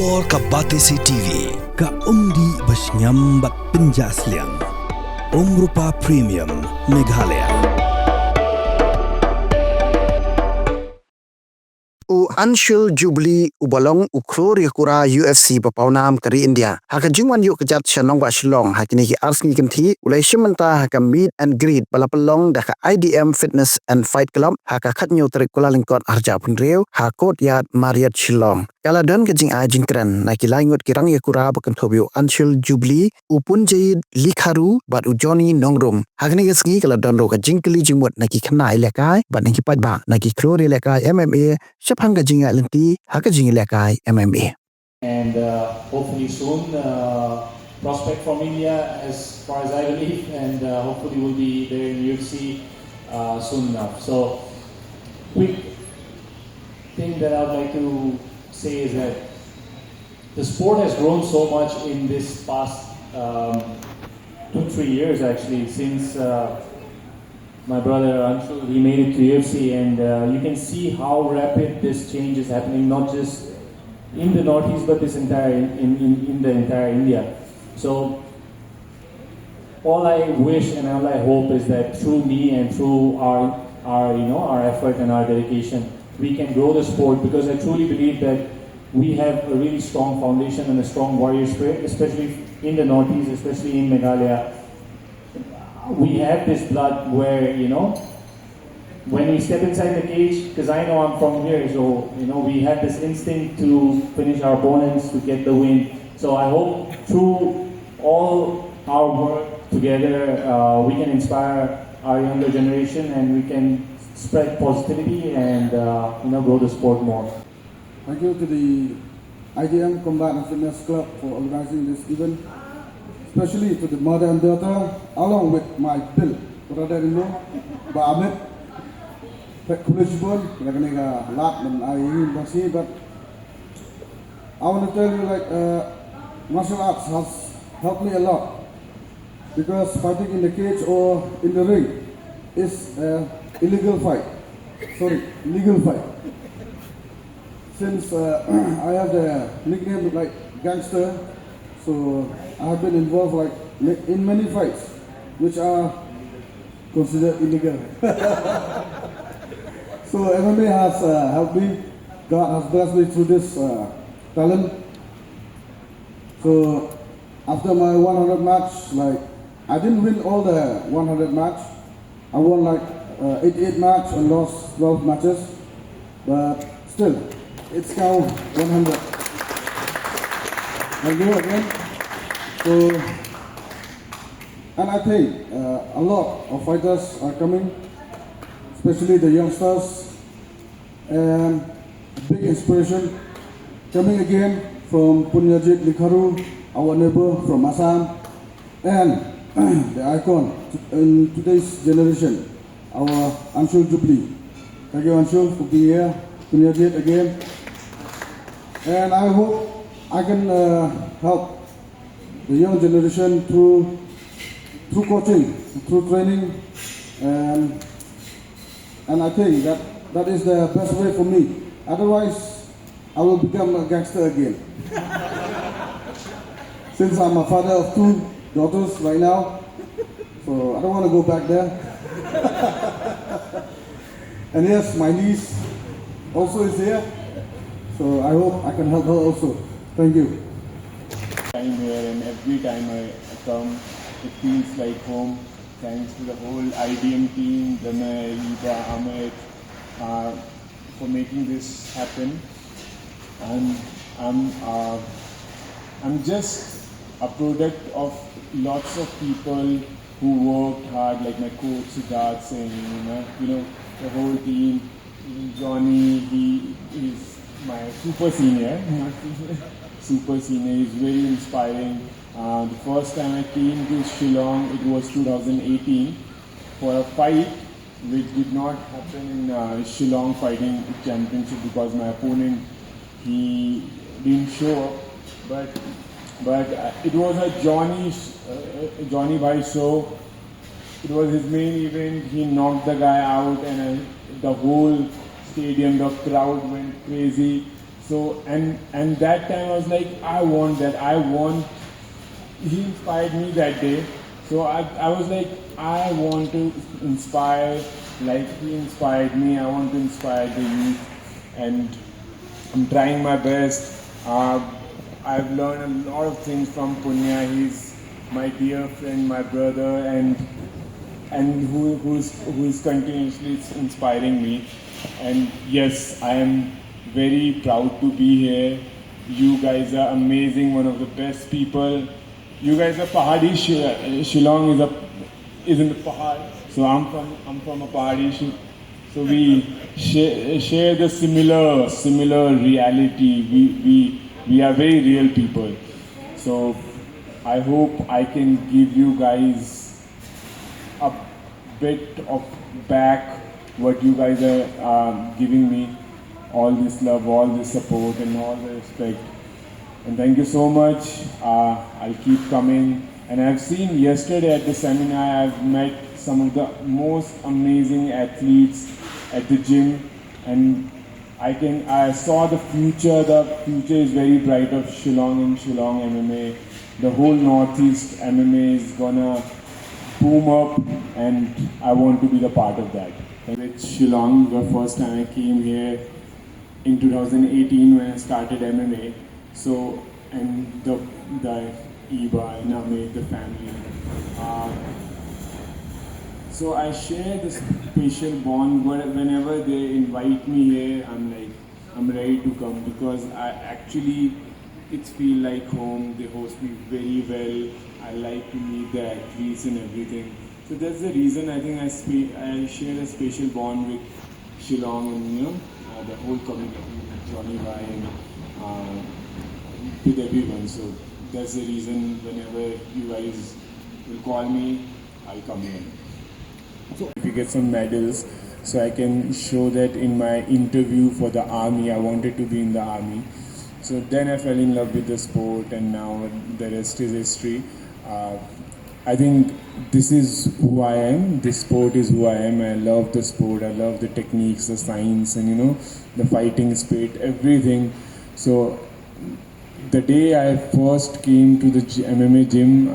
War ka Batesi TV ka umdi basnyambak penjasliang Rupa Premium Meghalaya. Anshul Jubilee ubalong ukrori kura UFC papaunam kari India. Haka jingwan yuk kejat shanong wa shilong hakini ki arsni kinti ulai shimanta haka meet and greet balapalong daka IDM Fitness and Fight Club haka khatnyo tarik Kuala Lingkot arja punreu hakot yat Marriott Shillong. Kala don kejing ajing keren na kilangut kirang ya kura bakan thobyo Anshul Jubilee upun jayid likharu bat ujoni nongrum. Hakini kesngi kala don ro kejing keli jingmut na ki khanai lekai bat na ki padba na ki krori lekai MMA Shapanga jinga lenti haka jinga lekai MMA. And hopefully soon prospect from India as far as I believe, and hopefully will be there in UFC soon enough. So quick thing that I would like to say is that the sport has grown so much in this past 2-3 years actually since my brother Anshul, he made it to UFC, and you can see how rapid this change is happening, not just in the Northeast, but this entire in the entire India. So all I wish and all I hope is that through me and through our effort and our dedication, we can grow the sport, because I truly believe that we have a really strong foundation and a strong warrior spirit, especially in the Northeast, especially in Meghalaya. We have this blood where, when we step inside the cage, because I know I'm from here, so, we have this instinct to finish our opponents, to get the win. So I hope through all our work together, we can inspire our younger generation and we can spread positivity and, grow the sport more. Thank you to the IDM Combat and Fitness Club for organizing this event. Especially to the mother and daughter, along with my Bill, brother-in-law, Ahmed, Kulishbun, lot and I but I want to tell you martial arts has helped me a lot, because fighting in the cage or in the ring is legal fight. Since I have the nickname like gangster, so I have been involved in many fights which are considered illegal. So MMA has helped me. God has blessed me through this talent. So after my 100 match, I didn't win all the 100 match. I won 88 match and lost 12 matches. But still, it's count 100. Thank you again. So, and I think a lot of fighters are coming, especially the youngsters, and a big inspiration coming again from Punyajit Likharu, our neighbor from Assam, and the icon in today's generation, our Anshul Jubilee. Thank you, Anshul, for being here. Punyajit again. And I hope I can help the young generation through coaching, through training, and I think that is the best way for me. Otherwise, I will become a gangster again. Since I'm a father of 2 daughters right now, so I don't want to go back there. And yes, my niece also is here, so I hope I can help her also. Thank you. Time here, and every time I come, it feels like home. Thanks to the whole IDM team, Danay, Ida, Ahmed, for making this happen. I'm just a product of lots of people who worked hard, like my coach Siddharth Singh, the whole team. Johnny, he is my super senior, super senior. He's very inspiring. The first time I came to Shillong, it was 2018 for a fight which did not happen in Shillong Fighting Championship because my opponent, he didn't show up. But it was a Johnny Bhai show. It was his main event. He knocked the guy out, and the whole stadium, the crowd went crazy. So and that time I was like, I want that. I want. He inspired me that day. So I was like, I want to inspire like he inspired me. I want to inspire the youth, and I'm trying my best. I've learned a lot of things from Punya. He's my dear friend, my brother, and who's continuously inspiring me. And yes, I am very proud to be here. You guys are amazing, one of the best people. You guys are Pahadi. Shillong is in the Pahad. So I'm from a Pahadi. So we share the similar reality. We are very real people. So I hope I can give you guys a bit of back what you guys are giving me, all this love, all this support, and all the respect. And thank you so much. I'll keep coming. And I've seen yesterday at the seminar, I've met some of the most amazing athletes at the gym, and I saw the future. The future is very bright of Shillong and Shillong MMA. The whole Northeast MMA is gonna boom up, and I want to be the part of that. With Shillong, the first time I came here in 2018 when I started MMA. So, and the Iba, Namit, the family. So I share this special bond whenever they invite me here. I'm like, I'm ready to come because it's feel like home. They host me very well. I like to meet the athletes and everything. So that's the reason I think I share a special bond with Shillong and the whole community, Johnny Bhai and with everyone. So that's the reason whenever you guys will call me, I'll come here. So if you get some medals, so I can show that in my interview for the army, I wanted to be in the army. So then I fell in love with the sport, and now the rest is history. I think this is who I am. This sport is who I am. I love the sport. I love the techniques, the science, and the fighting spirit, everything. So the day I first came to the MMA gym,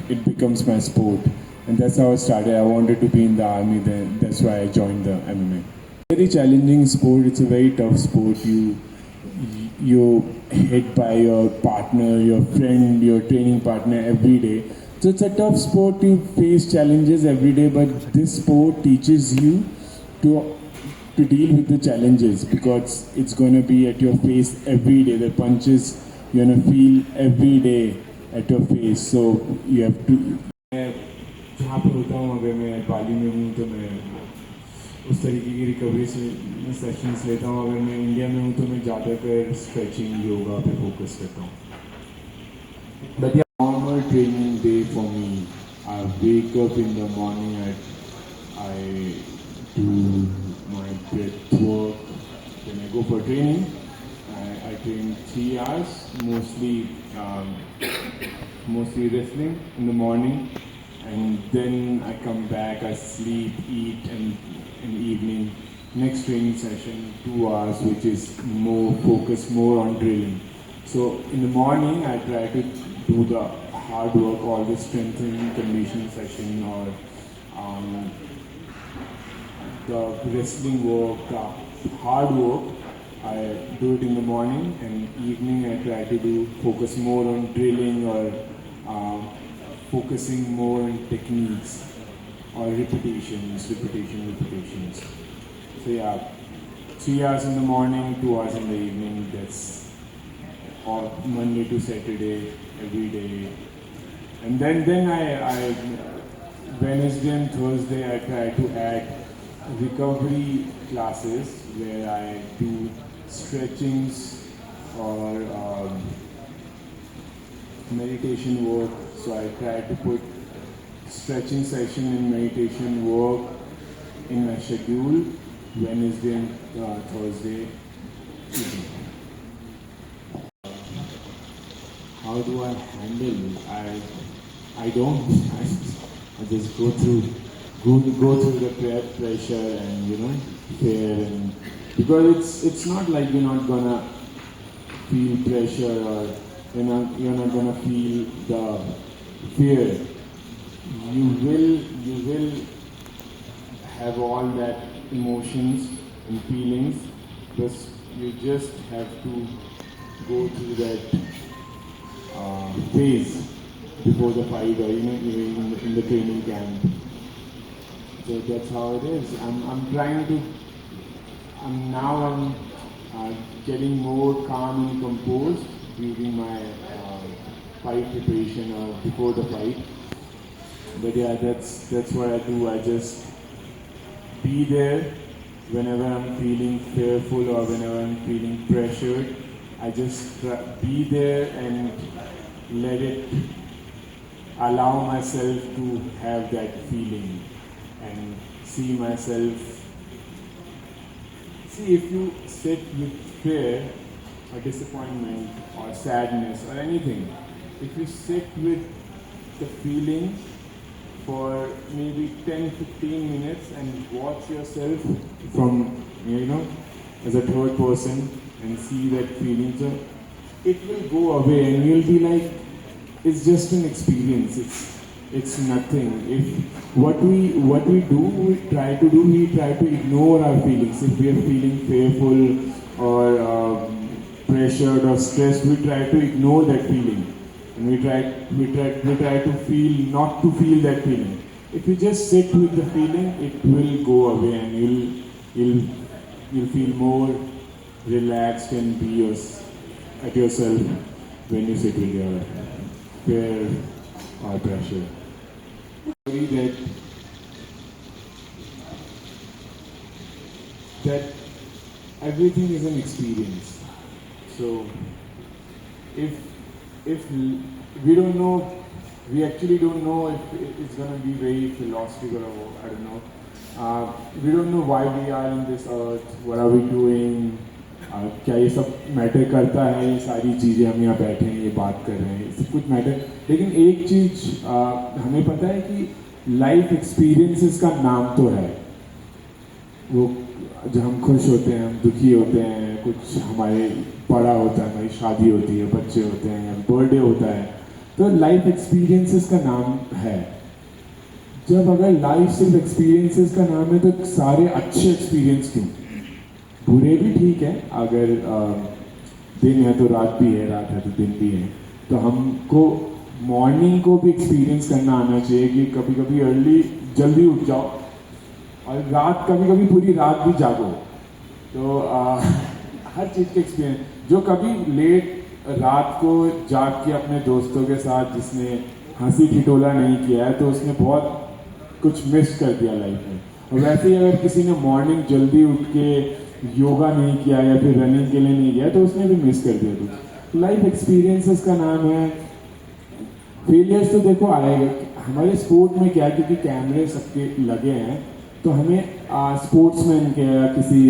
it becomes my sport, and that's how it started. I wanted to be in the army. Then that's why I joined the MMA. Very challenging sport. It's a very tough sport. You're hit by your partner, your friend, your training partner every day. So it's a tough sport. You face challenges every day, but this sport teaches you to deal with the challenges because it's going to be at your face every day. The punches you're going to feel every day at your face. So you have to. जहाँ पर होता हूँ अगर मैं बाली में हूँ तो मैं उस तरीके की रिकवरी से सेशंस लेता हूँ. अगर मैं इंडिया में हूँ तो मैं ज़्यादातर स्ट्रेचिंग योगा पे फोकस करता हूँ. But yeah, normal training day for me. I wake up in the morning. I do my breath work. Then I go for training. I train 3 hours, mostly wrestling in the morning. And then I come back, I sleep, eat, and in the evening, next training session, 2 hours, which is more focused, more on drilling. So in the morning, I try to do the hard work, all the strengthening conditioning session, or the wrestling work, the hard work. I do it in the morning, and evening I try to focus more on drilling or focusing more on techniques or repetitions. So yeah, 3 hours in the morning, 2 hours in the evening. That's all Monday to Saturday, every day. And then I Wednesday and Thursday I try to add recovery classes where I do stretchings or meditation work. So I try to put stretching session and meditation work in my schedule Wednesday and Thursday evening. How do I handle it? I don't. I just go through the pressure and fear and because it's not like you're not gonna feel pressure or you're not gonna feel the fear. You will have all that emotions and feelings, but you just have to go through that phase before the fight or even in the training camp. So that's how it is. I'm trying to. I'm getting more calm and composed during my fight preparation or before the fight. But yeah, that's what I do. I just be there whenever I'm feeling fearful or whenever I'm feeling pressured. I just be there and let it allow myself to have that feeling and see myself. See, if you sit with fear or disappointment or sadness or anything, if you sit with the feeling for maybe 10-15 minutes and watch yourself from, as a third person and see that feeling, so it will go away and you'll be like, it's just an experience. It's nothing. If what we do, we try to ignore our feelings. If we are feeling fearful or pressured or stressed, we try to ignore that feeling. And we try to feel not to feel that feeling. If you just sit with the feeling, it will go away and you'll feel more relaxed and be at yourself when you sit with your fear or pressure. That everything is an experience. So if we don't know, we actually don't know if it's going to be very philosophical or I don't know. We don't know why we are in this earth, what are we doing, क्या ये सब matter करता है, ये सारी चीज़ें हम यहाँ बैठे हैं, ये बात कर रहे हैं, सब कुछ मैटर. लेकिन एक चीज़ हमें पता है कि लाइफ एक्सपीरियंसेस का नाम तो है. वो जब हम खुश होते हैं, हम दुखी होते हैं, कुछ हमारे बड़ा होता है, हमारी शादी होती है, बच्चे होते हैं, बर्थडे होता है, तो लाइफ एक्सपीरियंसेस का नाम है. जब अगर लाइफ सिर्फ एक्सपीरियंसेस का नाम है तो सारे अच्छे एक्सपीरियंस क्यों? बुरे भी ठीक है, अगर दिन है तो रात भी है, रात है तो दिन भी है. तो हमको मॉर्निंग को भी एक्सपीरियंस करना आना चाहिए कि कभी कभी अर्ली जल्दी उठ जाओ और रात कभी कभी पूरी रात भी जागो. तो हर चीज़ के एक्सपीरियंस. जो कभी लेट रात को जाग के अपने दोस्तों के साथ जिसने हंसी ठिठोला नहीं किया है तो उसने बहुत कुछ मिस कर दिया लाइफ में. और वैसे ही अगर किसी ने मॉर्निंग जल्दी उठ के योगा नहीं किया या फिर रनिंग के लिए नहीं गया तो उसने भी मिस कर दिया कुछ. लाइफ एक्सपीरियंसेस का नाम है. फेलियर्स तो देखो आएगा. हमारे स्पोर्ट में क्या है, क्योंकि कैमरे सबके लगे हैं तो हमें स्पोर्ट्समैन के या किसी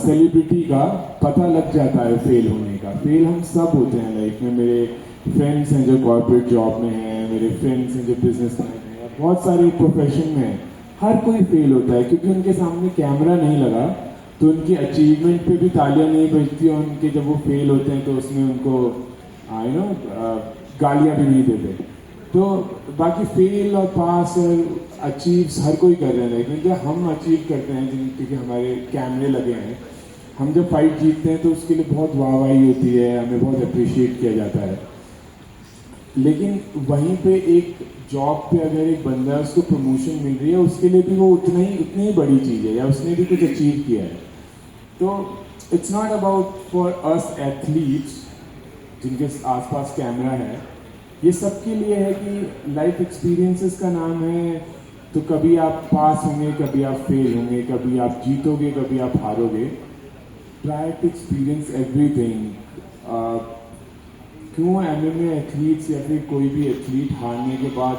सेलिब्रिटी का पता लग जाता है फेल होने का. फेल हम सब होते हैं लाइफ में. मेरे फ्रेंड्स हैं जो कॉर्पोरेट जॉब में हैं, मेरे फ्रेंड्स हैं जो बिजनेस मैन हैं, बहुत सारे प्रोफेशन में हैं. हर कोई फेल होता है क्योंकि उनके सामने कैमरा नहीं लगा तो उनकी अचीवमेंट पे भी तालियां नहीं बजती और उनके जब वो फेल होते हैं तो उसमें उनको गालियां भी नहीं देते. तो बाकी फेल और पास और अचीव्स हर कोई कर रहे हैं. लेकिन जो हम अचीव करते हैं क्योंकि हमारे कैमरे लगे हैं, हम जब फाइट जीतते हैं तो उसके लिए बहुत वाहवाही होती है, हमें बहुत अप्रिशिएट किया जाता है. लेकिन वहीं पे एक जॉब पे अगर एक बंदा है उसको प्रमोशन मिल रही है, उसके लिए भी वो उतनी ही बड़ी चीज़ है या उसने भी कुछ अचीव किया है. तो it's not about for us athletes जिनके आसपास कैमरा है, ये सबके लिए है कि लाइफ एक्सपीरियंसेस का नाम है. तो कभी आप पास होंगे, कभी आप फेल होंगे, कभी आप जीतोगे, कभी आप हारोगे. Try to experience everything. क्यों एमएमए एथलीट्स या फिर कोई भी एथलीट हारने के बाद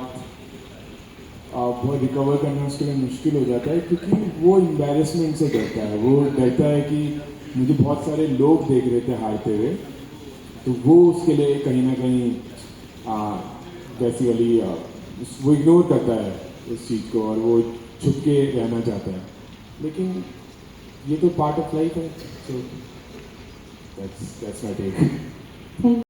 बहुत रिकवर करना उसके लिए मुश्किल हो जाता है क्योंकि वो एम्बैरेसमेंट से डरता है. वो डरता है कि मुझे बहुत सारे लोग देख रहे थे हारते हुए, तो वो उसके लिए कहीं ना कहीं बेसिकली वो इग्नोर करता है उस चीज़ को और वो छुप के रहना चाहता है. लेकिन ये तो पार्ट ऑफ लाइफ है. So that's my take.